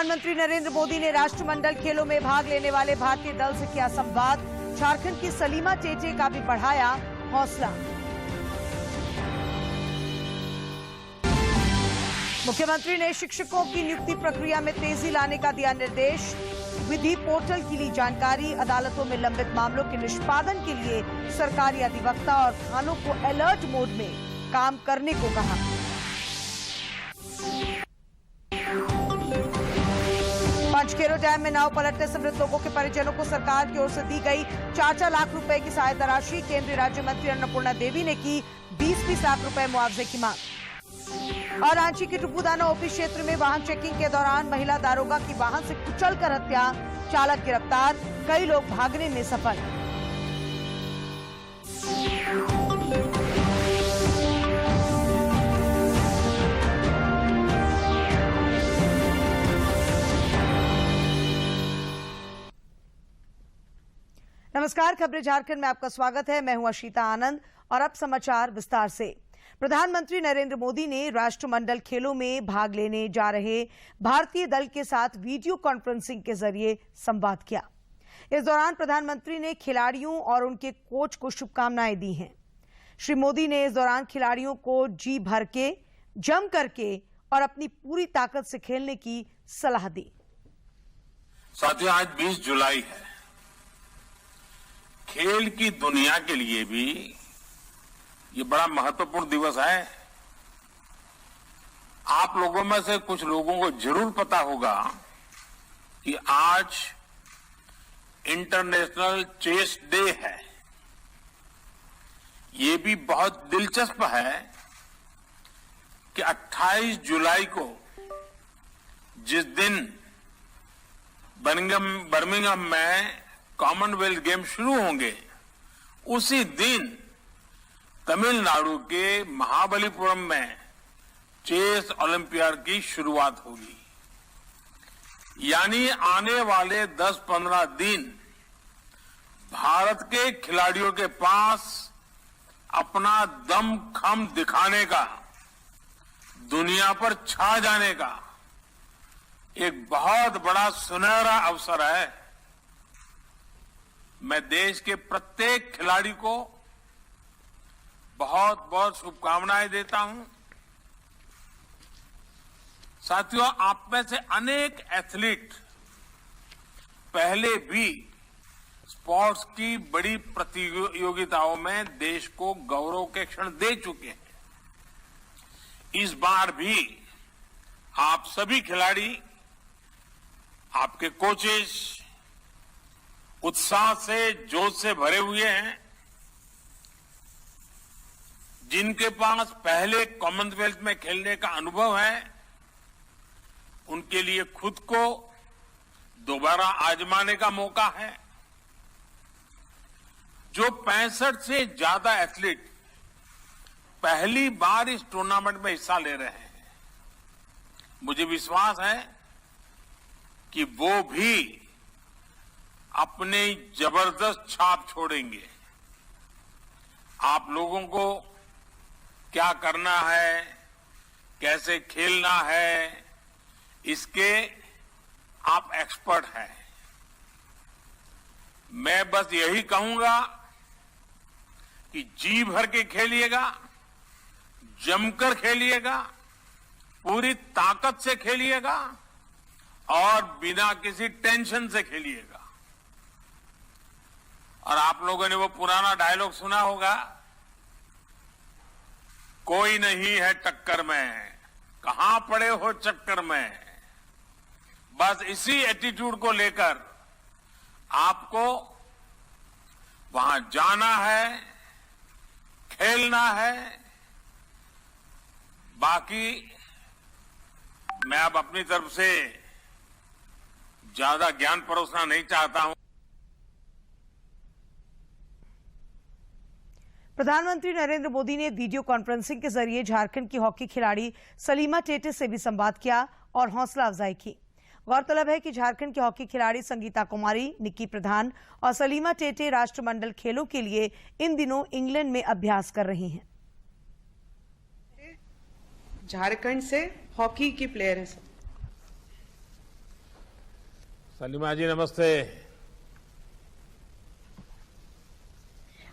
प्रधानमंत्री नरेंद्र मोदी ने राष्ट्रमंडल खेलों में भाग लेने वाले भारतीय दल से किया संवाद। झारखंड की सलीमा टेटे का भी बढ़ाया हौसला। मुख्यमंत्री ने शिक्षकों की नियुक्ति प्रक्रिया में तेजी लाने का दिया निर्देश। विधि पोर्टल की ली जानकारी। अदालतों में लंबित मामलों के निष्पादन के लिए सरकारी अधिवक्ता और थानों को अलर्ट मोड में काम करने को कहा। पंचखेरो डैम में नाव पलटने से मृत लोगों के परिजनों को सरकार की ओर से दी गई 4-4 लाख रुपए की सहायता राशि। केंद्रीय राज्य मंत्री अन्नपूर्णा देवी ने की 20-20 लाख रुपए मुआवजे की मांग। और रांची के टुपुदाना ओपी क्षेत्र में वाहन चेकिंग के दौरान महिला दारोगा की वाहन से कुचलकर हत्या। चालक गिरफ्तार। कई लोग भागने में सफल। नमस्कार, खबरें झारखंड में आपका स्वागत है। मैं हूं अशीता आनंद और अब समाचार विस्तार से। प्रधानमंत्री नरेंद्र मोदी ने राष्ट्रमंडल खेलों में भाग लेने जा रहे भारतीय दल के साथ वीडियो कॉन्फ्रेंसिंग के जरिए संवाद किया। इस दौरान प्रधानमंत्री ने खिलाड़ियों और उनके कोच को शुभकामनाएं दी हैं। श्री मोदी ने इस दौरान खिलाड़ियों को जी भर के, जम करके और अपनी पूरी ताकत से खेलने की सलाह दी। साथियों, आज 20 जुलाई है। खेल की दुनिया के लिए भी ये बड़ा महत्वपूर्ण दिवस है। आप लोगों में से कुछ लोगों को जरूर पता होगा कि आज इंटरनेशनल चेस डे है। ये भी बहुत दिलचस्प है कि 28 जुलाई को जिस दिन बर्मिंघम में कॉमनवेल्थ गेम शुरू होंगे, उसी दिन तमिलनाडु के महाबलीपुरम में चेस ओलंपियाड की शुरुआत होगी। यानी आने वाले 10-15 दिन भारत के खिलाड़ियों के पास अपना दम खम दिखाने का, दुनिया पर छा जाने का एक बहुत बड़ा सुनहरा अवसर है। मैं देश के प्रत्येक खिलाड़ी को बहुत बहुत शुभकामनाएं देता हूं। साथियों, आप में से अनेक एथलीट पहले भी स्पोर्ट्स की बड़ी प्रतियोगिताओं में देश को गौरव के क्षण दे चुके हैं। इस बार भी आप सभी खिलाड़ी, आपके कोचेस उत्साह से, जोश से भरे हुए हैं। जिनके पास पहले कॉमनवेल्थ में खेलने का अनुभव है, उनके लिए खुद को दोबारा आजमाने का मौका है। जो 65 से ज्यादा एथलीट पहली बार इस टूर्नामेंट में हिस्सा ले रहे हैं, मुझे विश्वास है कि वो भी अपनी जबरदस्त छाप छोड़ेंगे। आप लोगों को क्या करना है, कैसे खेलना है, इसके आप एक्सपर्ट हैं। मैं बस यही कहूंगा कि जी भर के खेलिएगा, जमकर खेलिएगा, पूरी ताकत से खेलिएगा और बिना किसी टेंशन से खेलिएगा। और आप लोगों ने वो पुराना डायलॉग सुना होगा, कोई नहीं है टक्कर में, कहां पड़े हो चक्कर में। बस इसी एटीट्यूड को लेकर आपको वहां जाना है, खेलना है। बाकी मैं अब अपनी तरफ से ज्यादा ज्ञान परोसना नहीं चाहता हूं। प्रधानमंत्री नरेंद्र मोदी ने वीडियो कॉन्फ्रेंसिंग के जरिए झारखंड की हॉकी खिलाड़ी सलीमा टेटे से भी संवाद किया और हौसला अफजाई की। गौरतलब है कि झारखंड की हॉकी खिलाड़ी संगीता कुमारी, निक्की प्रधान और सलीमा टेटे राष्ट्रमंडल खेलों के लिए इन दिनों इंग्लैंड में अभ्यास कर रही हैं। झारखंड से हॉकी की प्लेयर है। सलीमा जी नमस्ते।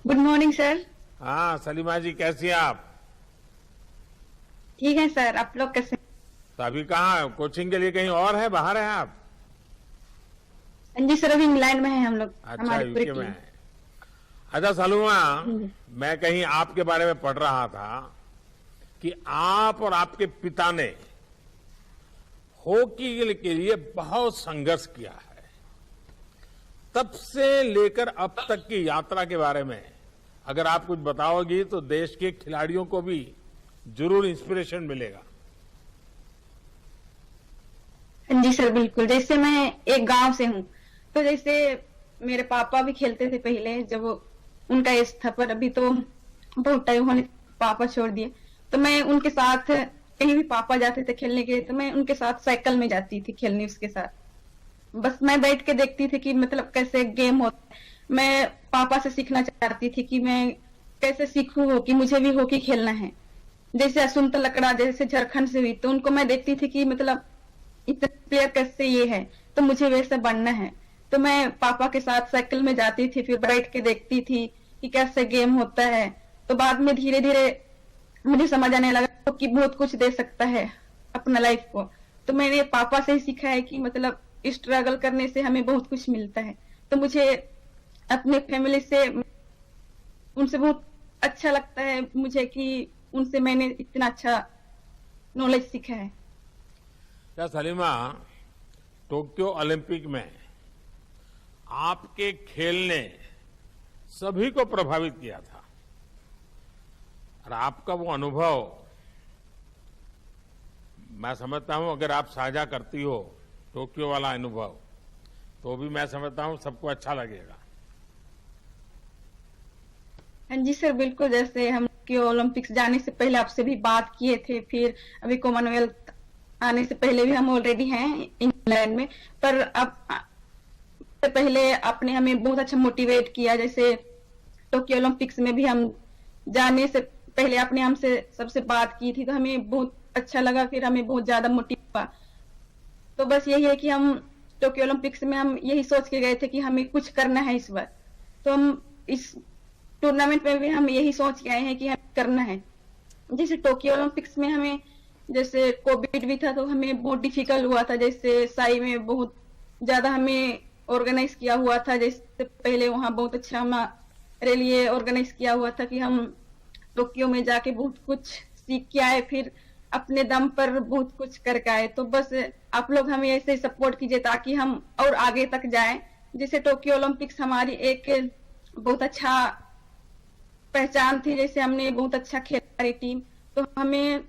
Good morning sir. हाँ सलीमा जी कैसी हैं आप? ठीक है सर, आप लोग कैसे? तो अभी कहाँ कोचिंग के लिए कहीं और है, बाहर हैं आप? जी सर, अभी इंग्लैंड में है हम लोग। अच्छा हमारी पूरी यूके में टीम। है। अच्छा सलीमा, मैं कहीं आपके बारे में पढ़ रहा था कि आप और आपके पिता ने हॉकी के लिए बहुत संघर्ष किया है। तब से लेकर अब तक की यात्रा के बारे में अगर आप कुछ बताओगी तो देश के खिलाड़ियों को भी जरूर इंस्पिरेशन मिलेगा। जी सर बिल्कुल। जैसे मैं एक गांव से हूँ, तो जैसे मेरे पापा भी खेलते थे पहले, जब उनका एज था, पर अभी तो बहुत टाइम होने पापा छोड़ दिए। तो मैं उनके साथ कहीं भी पापा जाते थे खेलने के लिए, तो मैं उनके साथ साइकिल में जाती थी खेलने उसके साथ। बस मैं बैठ के देखती थी कि मतलब कैसे गेम होता है। मैं पापा से सीखना चाहती थी कि मैं कैसे सीखूं हॉकी, मुझे भी हॉकी खेलना है। जैसे असुमता लकड़ा जैसे झारखंड से हुई, तो उनको मैं देखती थी कि मतलब इतने प्लेयर कैसे ये है, तो मुझे वैसे बनना है। तो मैं पापा के साथ साइकिल में जाती थी, फिर बैठ के देखती थी कि कैसे गेम होता है। तो बाद में धीरे धीरे मुझे समझ आने लगा कि बहुत कुछ दे सकता है अपना लाइफ को। तो मैंने पापा से ही सीखा है कि मतलब स्ट्रगल करने से हमें बहुत कुछ मिलता है। तो मुझे अपने फैमिली से, उनसे बहुत अच्छा लगता है मुझे कि उनसे मैंने इतना अच्छा नॉलेज सीखा है। क्या सलीमा, टोक्यो ओलंपिक में आपके खेल ने सभी को प्रभावित किया था और आपका वो अनुभव मैं समझता हूं अगर आप साझा करती हो टोक्यो वाला अनुभव, तो भी मैं समझता हूं सबको अच्छा लगेगा। हाँ जी सर बिल्कुल। जैसे हम ओलंपिक्स जाने से पहले आपसे भी बात किए थे, फिर अभी कॉमनवेल्थ आने से पहले भी हम ऑलरेडी हैं इंग्लैंड में, पर अब से पहले आपने हमें बहुत अच्छा मोटिवेट किया। जैसे टोक्यो ओलंपिक्स में भी हम जाने से पहले आपने हमसे सबसे बात की थी, तो हमें बहुत अच्छा लगा, फिर हमें बहुत ज्यादा मोटिव हुआ। तो बस यही है कि हम टोक्यो ओलंपिक्स में हम यही सोच के गए थे कि हमें कुछ करना है इस बार। तो हम इस टूर्नामेंट में भी हम यही सोच के आए हैं कि हमें करना है। जैसे टोक्यो ओलंपिक्स में हमें जैसे कोविड भी था, तो हमें बहुत डिफिकल्ट हुआ था। जैसे साई में बहुत ज्यादा हमें ऑर्गेनाइज किया हुआ था। जैसे पहले वहां बहुत अच्छा हमारे लिए ऑर्गेनाइज किया हुआ था कि हम टोक्यो में जाके बहुत कुछ सीख के आए, फिर अपने दम पर बहुत कुछ करके आए। तो बस आप लोग हमें ऐसे सपोर्ट कीजिए ताकि हम और आगे तक जाएं। जैसे टोक्यो ओलंपिक्स हमारी एक बहुत अच्छा पहचान थी, जैसे हमने बहुत अच्छा खेला हमारी टीम, तो हमें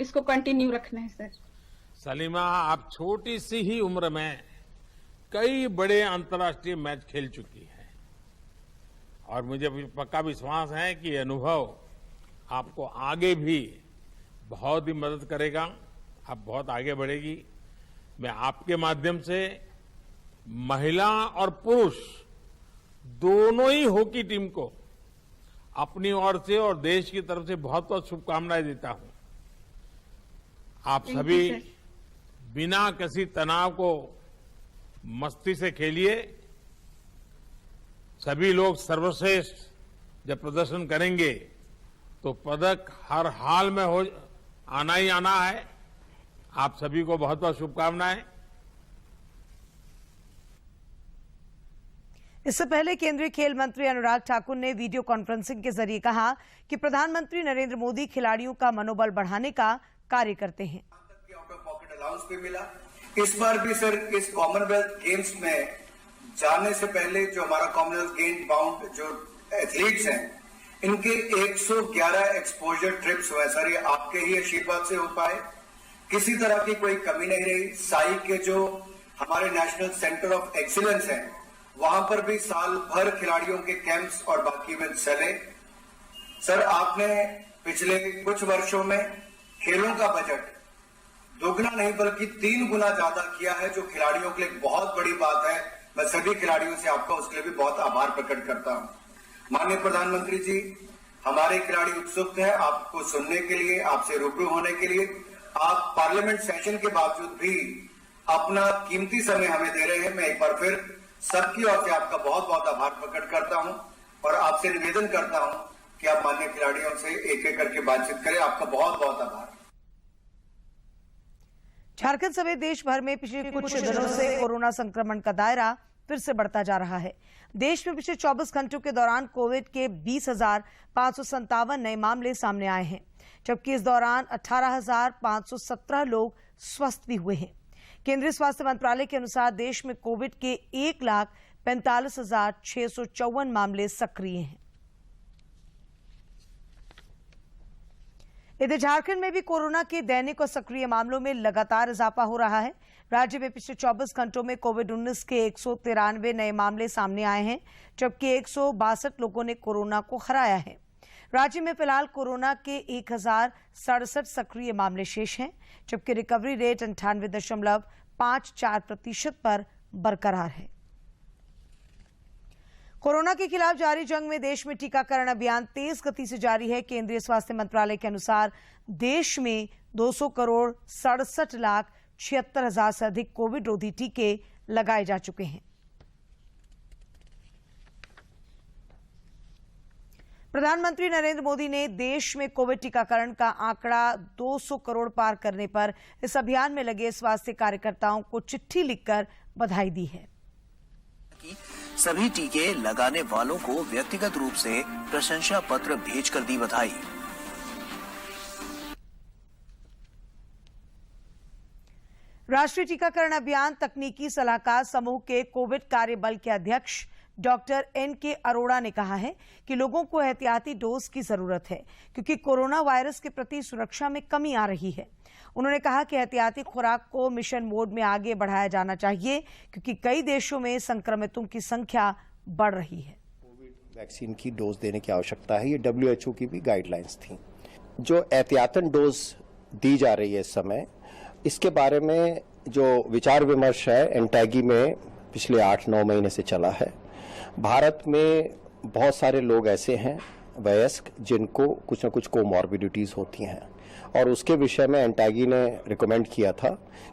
इसको कंटिन्यू रखना है सर। सलीमा, आप छोटी सी ही उम्र में कई बड़े अंतर्राष्ट्रीय मैच खेल चुकी है और मुझे पक्का विश्वास है कि ये अनुभव आपको आगे भी बहुत ही मदद करेगा। आप बहुत आगे बढ़ेगी। मैं आपके माध्यम से महिला और पुरुष दोनों ही हॉकी टीम को अपनी ओर से और देश की तरफ से बहुत बहुत शुभकामनाएं देता हूं। आप सभी बिना किसी तनाव को मस्ती से खेलिए। सभी लोग सर्वश्रेष्ठ जब प्रदर्शन करेंगे तो पदक हर हाल में आना ही आना है। आप सभी को बहुत बहुत शुभकामनाएं। इससे पहले केंद्रीय खेल मंत्री अनुराग ठाकुर ने वीडियो कॉन्फ्रेंसिंग के जरिए कहा कि प्रधानमंत्री नरेंद्र मोदी खिलाड़ियों का मनोबल बढ़ाने का कार्य करते हैं। आउट ऑफ पॉकेट अलाउंस भी मिला। इस बार भी सर इस कॉमनवेल्थ गेम्स में जाने से पहले जो हमारा कॉमनवेल्थ गेम बाउंड जो एथलीट्स हैं, इनके 111 एक्सपोजर ट्रिप्स हुए सर। ये आपके ही आशीर्वाद से हो पाए, किसी तरह की कोई कमी नहीं रही। साई के जो हमारे नेशनल सेंटर ऑफ एक्सीलेंस है, वहां पर भी साल भर खिलाड़ियों के कैंप्स और बाकी इवेंट चले। सर आपने पिछले कुछ वर्षों में खेलों का बजट दोगुना नहीं बल्कि 3 गुना ज्यादा किया है, जो खिलाड़ियों के लिए बहुत बड़ी बात है। मैं सभी खिलाड़ियों से आपका उसके लिए भी बहुत आभार प्रकट करता हूं। माननीय प्रधानमंत्री जी, हमारे खिलाड़ी उत्सुक हैं आपको सुनने के लिए, आपसे रूबरू होने के लिए। आप पार्लियामेंट सेशन के बावजूद भी अपना कीमती समय हमें दे रहे हैं। मैं एक बार फिर सबकी ओर से आपका बहुत बहुत आभार प्रकट करता हूं और आपसे निवेदन करता हूं कि आप माननीय खिलाड़ियों से एक एक करके बातचीत करें। आपका बहुत बहुत आभार। झारखंड समेत देश भर में पिछले कुछ दिनों से कोरोना संक्रमण का दायरा फिर से बढ़ता जा रहा है। देश में पिछले 24 घंटों के दौरान कोविड के 20,557 नए मामले सामने आए हैं, जबकि इस दौरान 18,517 लोग स्वस्थ भी हुए हैं। केंद्रीय स्वास्थ्य मंत्रालय के अनुसार देश में कोविड के 1,45,654 मामले सक्रिय हैं। इधर झारखंड में भी कोरोना के दैनिक और सक्रिय मामलों में लगातार इजाफा हो रहा है। राज्य में पिछले 24 घंटों में कोविड-19 के 193 नए मामले सामने आए हैं, जबकि 162 लोगों ने कोरोना को हराया है। राज्य में फिलहाल कोरोना के 1,067 सक्रिय मामले शेष हैं, जबकि रिकवरी रेट 98.54% पर बरकरार है। कोरोना के खिलाफ जारी जंग में देश में टीकाकरण अभियान तेज गति से जारी है। केंद्रीय स्वास्थ्य मंत्रालय के अनुसार देश में 200,67,76,000 से अधिक कोविड रोधी टीके लगाए जा चुके हैं। प्रधानमंत्री नरेंद्र मोदी ने देश में कोविड टीकाकरण का आंकड़ा 200 करोड़ पार करने पर इस अभियान में लगे स्वास्थ्य कार्यकर्ताओं को चिट्ठी लिखकर बधाई दी है। सभी टीके लगाने वालों को व्यक्तिगत रूप से प्रशंसा पत्र भेजकर दी बधाई। राष्ट्रीय टीकाकरण अभियान तकनीकी सलाहकार समूह के कोविड कार्य बल के अध्यक्ष डॉक्टर N.K. अरोड़ा ने कहा है कि लोगों को एहतियाती डोज की जरूरत है, क्योंकि कोरोना वायरस के प्रति सुरक्षा में कमी आ रही है। उन्होंने कहा कि एहतियाती खुराक को मिशन मोड में आगे बढ़ाया जाना चाहिए, क्योंकि कई देशों में संक्रमितों की संख्या बढ़ रही है। कोविड वैक्सीन की डोज देने की आवश्यकता है, ये WHO की भी गाइडलाइंस थी। जो एहतियातन डोज दी जा रही है इस समय, इसके बारे में जो विचार विमर्श है एनटैगी में पिछले 8-9 महीने से चला है। भारत में बहुत सारे लोग ऐसे हैं वयस्क जिनको कुछ न कुछ कोमॉर्बिडिटीज होती हैं, और उसके विषय में एनटैगी ने रिकमेंड किया था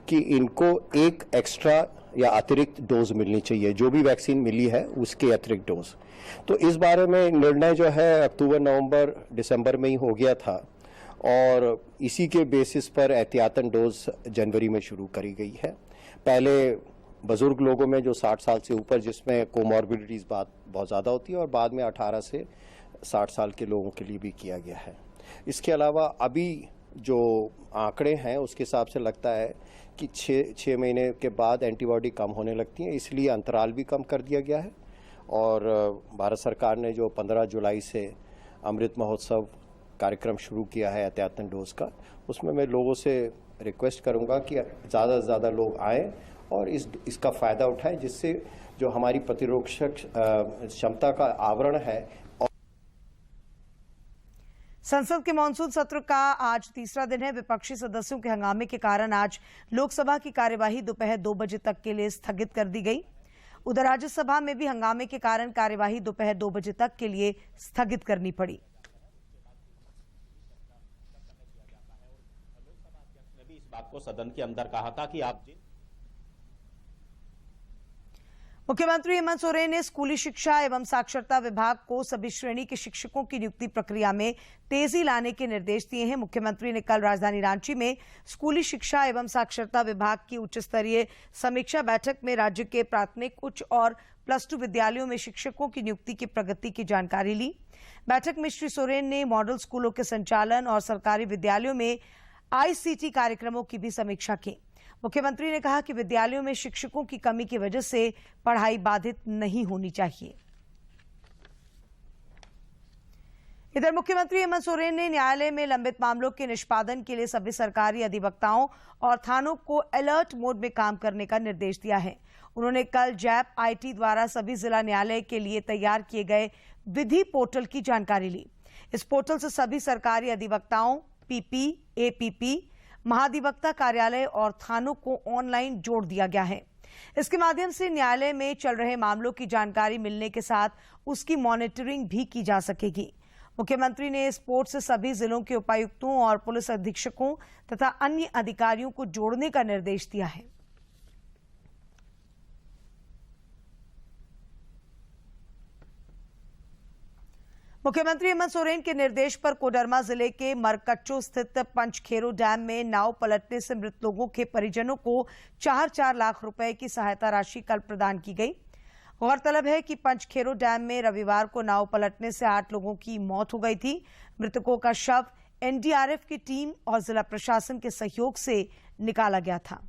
कि इनको एक एक्स्ट्रा या अतिरिक्त डोज मिलनी चाहिए, जो भी वैक्सीन मिली है उसके अतिरिक्त डोज। तो इस बारे में निर्णय जो है अक्टूबर, नवंबर, दिसंबर में ही हो गया था, और इसी के बेसिस पर एहतियातन डोज जनवरी में शुरू करी गई है। पहले बुजुर्ग लोगों में जो 60 साल से ऊपर, जिसमें कोमॉर्बिडिटीज बहुत ज़्यादा होती है, और बाद में 18 से 60 साल के लोगों के लिए भी किया गया है। इसके अलावा अभी जो आंकड़े हैं उसके हिसाब से लगता है कि 6 महीने के बाद एंटीबॉडी कम होने लगती है, इसलिए अंतराल भी कम कर दिया गया है। और भारत सरकार ने जो 15 जुलाई से अमृत महोत्सव कार्यक्रम शुरू किया है एहतियातन डोज का, उसमें मैं लोगों से रिक्वेस्ट करूंगा कि ज़्यादा से ज़्यादा लोग आएँ और इसका फ़ायदा उठाएं, जिससे जो हमारी प्रतिरोधक क्षमता का आवरण है। संसद के मानसून सत्र का आज तीसरा दिन है। विपक्षी सदस्यों के हंगामे के कारण आज लोकसभा की कार्यवाही दोपहर 2 बजे तक के लिए स्थगित कर दी गई। उधर राज्यसभा में भी हंगामे के कारण कार्यवाही दोपहर 2 बजे तक के लिए स्थगित करनी पड़ी। इस बात को सदन के अंदर कहा था कि आप मुख्यमंत्री हेमंत सोरेन ने स्कूली शिक्षा एवं साक्षरता विभाग को सभी श्रेणी के शिक्षकों की नियुक्ति प्रक्रिया में तेजी लाने के निर्देश दिए हैं। मुख्यमंत्री ने कल राजधानी रांची में स्कूली शिक्षा एवं साक्षरता विभाग की उच्च स्तरीय समीक्षा बैठक में राज्य के प्राथमिक, उच्च और +2 विद्यालयों में शिक्षकों की नियुक्ति की प्रगति की जानकारी ली। बैठक में श्री सोरेन ने मॉडल स्कूलों के संचालन और सरकारी विद्यालयों में ICT कार्यक्रमों की भी समीक्षा की। मुख्यमंत्री ने कहा कि विद्यालयों में शिक्षकों की कमी की वजह से पढ़ाई बाधित नहीं होनी चाहिए। इधर मुख्यमंत्री हेमंत सोरेन ने न्यायालय में लंबित मामलों के निष्पादन के लिए सभी सरकारी अधिवक्ताओं और थानों को अलर्ट मोड में काम करने का निर्देश दिया है। उन्होंने कल जैप IT द्वारा सभी जिला न्यायालय के लिए तैयार किए गए विधि पोर्टल की जानकारी ली। इस पोर्टल से सभी सरकारी अधिवक्ताओं, PP, APP, महाधिवक्ता कार्यालय और थानों को ऑनलाइन जोड़ दिया गया है। इसके माध्यम से न्यायालय में चल रहे मामलों की जानकारी मिलने के साथ उसकी मॉनिटरिंग भी की जा सकेगी। मुख्यमंत्री ने इस पोर्टल से सभी जिलों के उपायुक्तों और पुलिस अधीक्षकों तथा अन्य अधिकारियों को जोड़ने का निर्देश दिया है। मुख्यमंत्री हेमंत सोरेन के निर्देश पर कोडरमा जिले के मरकच्चो स्थित पंचखेरो डैम में नाव पलटने से मृत लोगों के परिजनों को 4-4 लाख रुपए की सहायता राशि कल प्रदान की गई। गौरतलब है कि पंचखेरो डैम में रविवार को नाव पलटने से 8 लोगों की मौत हो गई थी। मृतकों का शव एनडीआरएफ की टीम और जिला प्रशासन के सहयोग से निकाला गया था।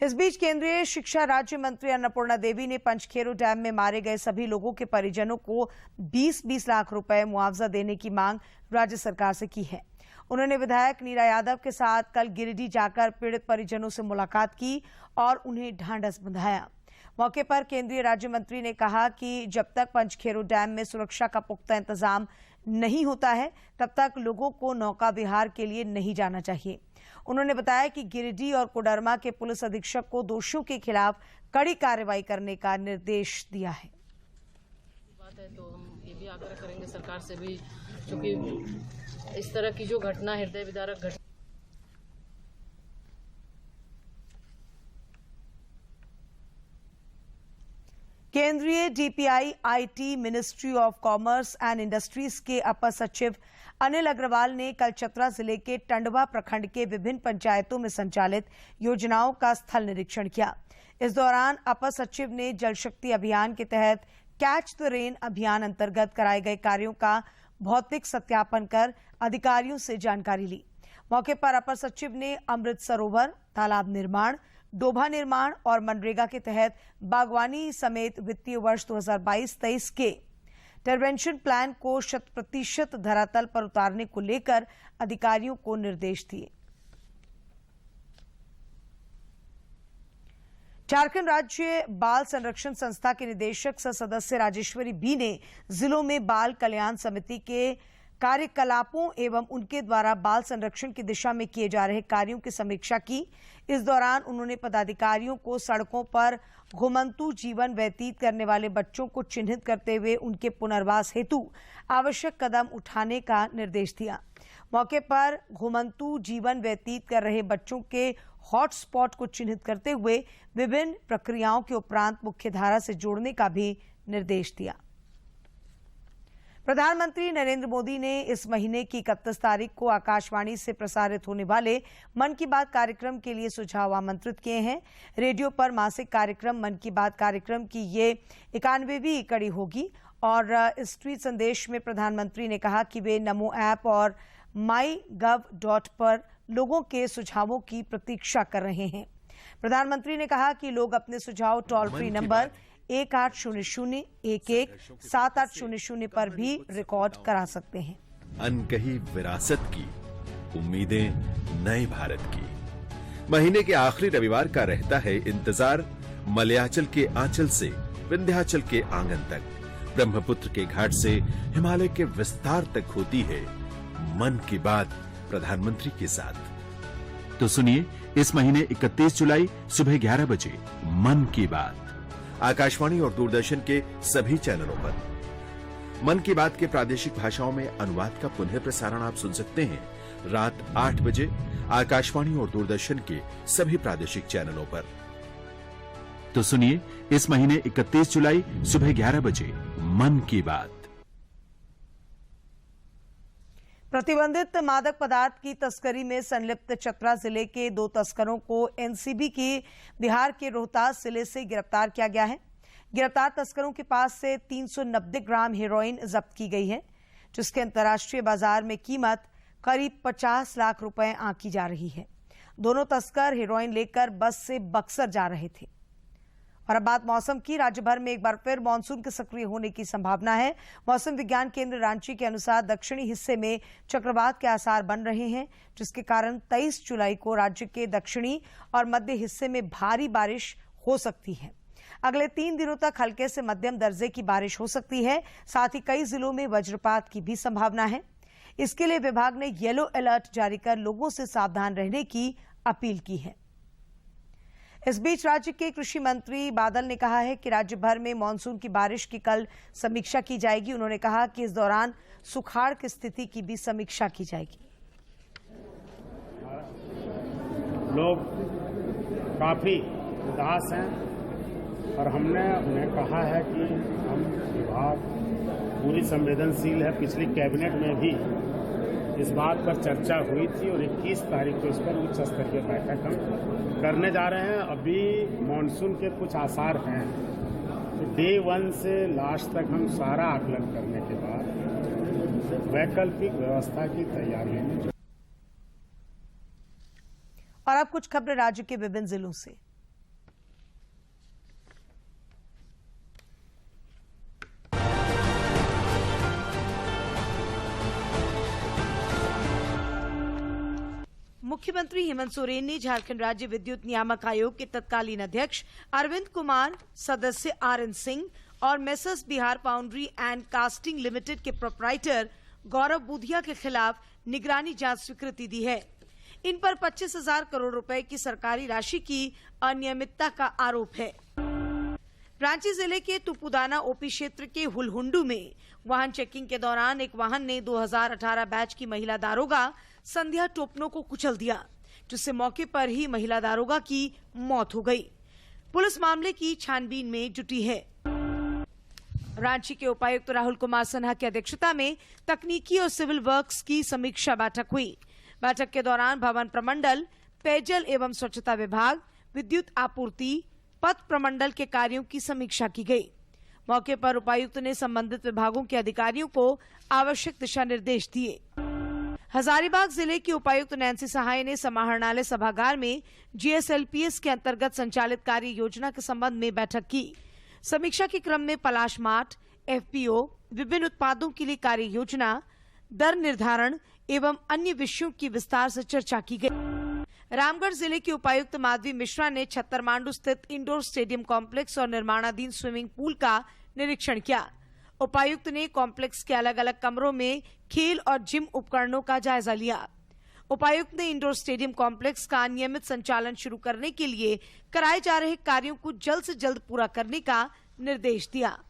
इस बीच केंद्रीय शिक्षा राज्य मंत्री अन्नपूर्णा देवी ने पंचखेरो डैम में मारे गए सभी लोगों के परिजनों को 20-20 लाख रुपए मुआवजा देने की मांग राज्य सरकार से की है। उन्होंने विधायक नीरा यादव के साथ कल गिरिडीह जाकर पीड़ित परिजनों से मुलाकात की और उन्हें ढांढस बंधाया। मौके पर केंद्रीय राज्य मंत्री ने कहा कि जब तक पंचखेरो डैम में सुरक्षा का पुख्ता इंतजाम नहीं होता है तब तक लोगों को नौका विहार के लिए नहीं जाना चाहिए। उन्होंने बताया कि गिरिडीह और कोडरमा के पुलिस अधीक्षक को दोषियों के खिलाफ कड़ी कार्रवाई करने का निर्देश दिया है। बात है तो हम ये भी आग्रह करेंगे सरकार से भी, क्योंकि इस तरह की जो घटना हृदय विदारक घटना केंद्रीय DPI IT ministry of commerce and industries के अपर सचिव अनिल अग्रवाल ने कल चतरा जिले के टंडवा प्रखंड के विभिन्न पंचायतों में संचालित योजनाओं का स्थल निरीक्षण किया। इस दौरान अपर सचिव ने जल शक्ति अभियान के तहत कैच द रेन अभियान अंतर्गत कराए गए कार्यों का भौतिक सत्यापन कर अधिकारियों से जानकारी ली। मौके पर अपर सचिव ने अमृत सरोवर, तालाब निर्माण, डोभा निर्माण और मनरेगा के तहत बागवानी समेत वित्तीय वर्ष 2022-23 के इंटरवेंशन प्लान को 100% धरातल पर उतारने को लेकर अधिकारियों को निर्देश दिए। झारखंड राज्य बाल संरक्षण संस्था के निदेशक सह सदस्य राजेश्वरी बी ने जिलों में बाल कल्याण समिति के कार्यकलापों एवं उनके द्वारा बाल संरक्षण की दिशा में किए जा रहे कार्यों की समीक्षा की। इस दौरान उन्होंने पदाधिकारियों को सड़कों पर घुमंतू जीवन व्यतीत करने वाले बच्चों को चिन्हित करते हुए उनके पुनर्वास हेतु आवश्यक कदम उठाने का निर्देश दिया। मौके पर घुमंतू जीवन व्यतीत कर रहे बच्चों के हॉटस्पॉट को चिन्हित करते हुए विभिन्न प्रक्रियाओं के उपरांत मुख्यधारा से जोड़ने का भी निर्देश दिया। प्रधानमंत्री नरेंद्र मोदी ने इस महीने की 31 तारीख को आकाशवाणी से प्रसारित होने वाले मन की बात कार्यक्रम के लिए सुझाव आमंत्रित किए हैं। रेडियो पर मासिक कार्यक्रम मन की बात कार्यक्रम की ये 91वीं कड़ी होगी और इस ट्वीट संदेश में प्रधानमंत्री ने कहा कि वे नमो ऐप और mygov.in पर लोगों के सुझावों की प्रतीक्षा कर रहे हैं। प्रधानमंत्री ने कहा कि लोग अपने सुझाव टोल फ्री नंबर 1800-11-7800 पर भी रिकॉर्ड करा सकते हैं। अनकही विरासत की उम्मीदें नए भारत की। महीने के आखिरी रविवार का रहता है इंतजार। मलयाचल के आंचल से विंध्याचल के आंगन तक, ब्रह्मपुत्र के घाट से हिमालय के विस्तार तक होती है मन की बात प्रधानमंत्री के साथ। तो सुनिए इस महीने 31 जुलाई सुबह 11 बजे मन की बात आकाशवाणी और दूरदर्शन के सभी चैनलों पर। मन की बात के प्रादेशिक भाषाओं में अनुवाद का पुनः प्रसारण आप सुन सकते हैं रात 8 बजे आकाशवाणी और दूरदर्शन के सभी प्रादेशिक चैनलों पर। तो सुनिए इस महीने 31 जुलाई सुबह 11 बजे मन की बात। प्रतिबंधित मादक पदार्थ की तस्करी में संलिप्त चतरा जिले के 2 तस्करों को एनसीबी की बिहार के रोहतास जिले से गिरफ्तार किया गया है। गिरफ्तार तस्करों के पास से 390 ग्राम हेरोइन जब्त की गई है, जिसके अंतर्राष्ट्रीय बाजार में कीमत करीब 50 लाख रुपए आंकी जा रही है। दोनों तस्कर हेरोइन लेकर बस से बक्सर जा रहे थे। और अब बात मौसम की। राज्य भर में एक बार फिर मानसून के सक्रिय होने की संभावना है। मौसम विज्ञान केंद्र रांची के अनुसार दक्षिणी हिस्से में चक्रवात के आसार बन रहे हैं, जिसके कारण 23 जुलाई को राज्य के दक्षिणी और मध्य हिस्से में भारी बारिश हो सकती है। अगले 3 दिनों तक हल्के से मध्यम दर्जे की बारिश हो सकती है। साथ ही कई जिलों में वज्रपात की भी संभावना है। इसके लिए विभाग ने येलो अलर्ट जारी कर लोगों से सावधान रहने की अपील की है। इस बीच राज्य के कृषि मंत्री बादल ने कहा है कि राज्य भर में मानसून की बारिश की कल समीक्षा की जाएगी। उन्होंने कहा कि इस दौरान सुखाड़ की स्थिति की भी समीक्षा की जाएगी। लोग काफी उदास हैं और हमने उन्हें कहा है कि हम विभाग पूरी संवेदनशील है। पिछली कैबिनेट में भी इस बात पर चर्चा हुई थी और 21 तारीख को इस पर उच्च स्तरीय बैठक हम करने जा रहे हैं। अभी मानसून के कुछ आसार हैं, तो डे 1 से लास्ट तक हम सारा आकलन करने के बाद वैकल्पिक व्यवस्था की तैयारी में। और अब कुछ खबरें राज्य के विभिन्न जिलों से। मुख्यमंत्री हेमंत सोरेन ने झारखंड राज्य विद्युत नियामक आयोग के तत्कालीन अध्यक्ष अरविंद कुमार, सदस्य RN सिंह और messrs Bihar foundry and casting limited के प्रोप्राइटर गौरव बुधिया के खिलाफ निगरानी जांच स्वीकृति दी है। इन पर 25,000 करोड़ रुपए की सरकारी राशि की अनियमितता का आरोप है। रांची जिले के तुपुदाना ओपी क्षेत्र के हुलहुंडू में वाहन चेकिंग के दौरान एक वाहन ने 2018 बैच की महिला दारोगा संध्या टोपनो को कुचल दिया, जिससे मौके पर ही महिला दारोगा की मौत हो गई। पुलिस मामले की छानबीन में जुटी है। रांची के उपायुक्त राहुल कुमार सिन्हा की अध्यक्षता में तकनीकी और सिविल वर्क्स की समीक्षा बैठक हुई। बैठक के दौरान भवन प्रमंडल, पेयजल एवं स्वच्छता विभाग, विद्युत आपूर्ति, पथ प्रमंडल के कार्यों की समीक्षा की गई। मौके पर उपायुक्त ने संबंधित विभागों के अधिकारियों को आवश्यक दिशा निर्देश दिए। हजारीबाग जिले की उपायुक्त नैन्सी सहाय ने समाहरणालय सभागार में GSLPS के अंतर्गत संचालित कार्य योजना के संबंध में बैठक की। समीक्षा के क्रम में पलाश मार्ट, FPO, विभिन्न उत्पादों के लिए कार्य योजना, दर निर्धारण एवं अन्य विषयों की विस्तार से चर्चा की गई। रामगढ़ जिले के उपायुक्त माधवी मिश्रा ने छत्तरमांडू स्थित इंडोर स्टेडियम कॉम्प्लेक्स और निर्माणाधीन स्विमिंग पूल का निरीक्षण किया। उपायुक्त ने कॉम्प्लेक्स के अलग अलग कमरों में खेल और जिम उपकरणों का जायजा लिया। उपायुक्त ने इंडोर स्टेडियम कॉम्प्लेक्स का नियमित संचालन शुरू करने के लिए कराए जा रहे कार्यों को जल्द से जल्द पूरा करने का निर्देश दिया।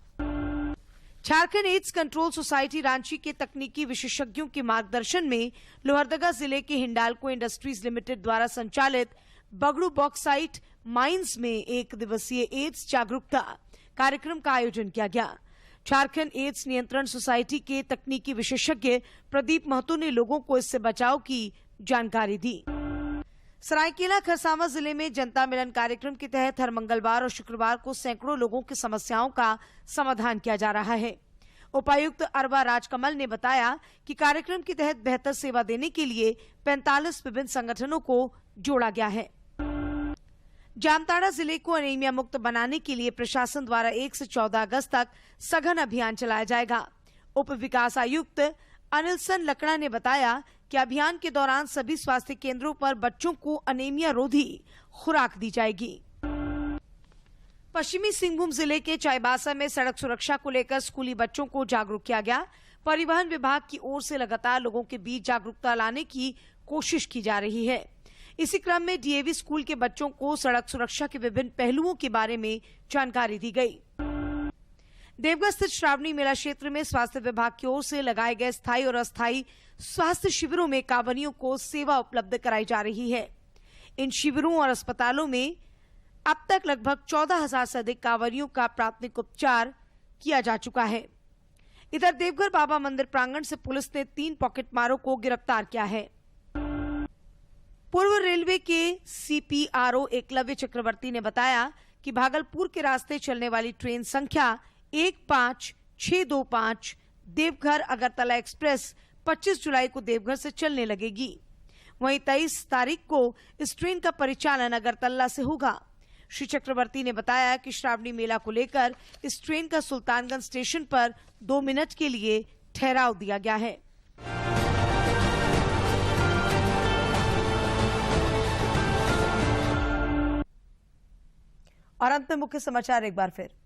Jharkhand AIDS control society Ranchi के तकनीकी विशेषज्ञों के मार्गदर्शन में लोहरदगा जिले के हिंडाल्को इंडस्ट्रीज लिमिटेड द्वारा संचालित बगड़ू बॉक्साइट माइंस में 1 दिवसीय एड्स जागरूकता कार्यक्रम का आयोजन किया गया। झारखंड एड्स नियंत्रण सोसाइटी के तकनीकी विशेषज्ञ प्रदीप महतो ने लोगों को इससे बचाव की जानकारी दी। सरायकेला खरसावां जिले में जनता मिलन कार्यक्रम के तहत हर मंगलवार और शुक्रवार को सैकड़ों लोगों की समस्याओं का समाधान किया जा रहा है। उपायुक्त अरवा राजकमल ने बताया कि कार्यक्रम के तहत बेहतर सेवा देने के लिए 45 विभिन्न संगठनों को जोड़ा गया है। जामताड़ा जिले को अनीमिया मुक्त बनाने के लिए प्रशासन द्वारा 1 से 14 अगस्त तक सघन अभियान चलाया जाएगा। उप विकास आयुक्त अनिलसन लकड़ा ने बताया कि अभियान के दौरान सभी स्वास्थ्य केंद्रों पर बच्चों को अनीमिया रोधी खुराक दी जाएगी। पश्चिमी सिंहभूम जिले के चाईबासा में सड़क सुरक्षा को लेकर स्कूली बच्चों को जागरूक किया गया। परिवहन विभाग की ओर से लगातार लोगों के बीच जागरूकता लाने की कोशिश की जा रही है। इसी क्रम में DAV स्कूल के बच्चों को सड़क सुरक्षा के विभिन्न पहलुओं के बारे में जानकारी दी गई। देवघर स्थित श्रावणी मेला क्षेत्र में स्वास्थ्य विभाग की ओर से लगाए गए स्थायी और अस्थायी स्वास्थ्य शिविरों में कांवरियों को सेवा उपलब्ध कराई जा रही है। इन शिविरों और अस्पतालों में अब तक लगभग 14,000 से अधिक कांवरियों का प्राथमिक उपचार किया जा चुका है। इधर देवघर बाबा मंदिर प्रांगण से पुलिस ने 3 पॉकेटमारों को गिरफ्तार किया है। पूर्व रेलवे के CPRO एकलव्य चक्रवर्ती ने बताया कि भागलपुर के रास्ते चलने वाली ट्रेन संख्या 15625 देवघर अगरतला एक्सप्रेस 25 जुलाई को देवघर से चलने लगेगी। वहीं 23 तारीख को इस ट्रेन का परिचालन अगरतला से होगा। श्री चक्रवर्ती ने बताया कि श्रावणी मेला को लेकर इस ट्रेन का सुल्तानगंज स्टेशन पर 2 मिनट के लिए ठहराव दिया गया है। और अंत में मुख्य समाचार एक बार फिर।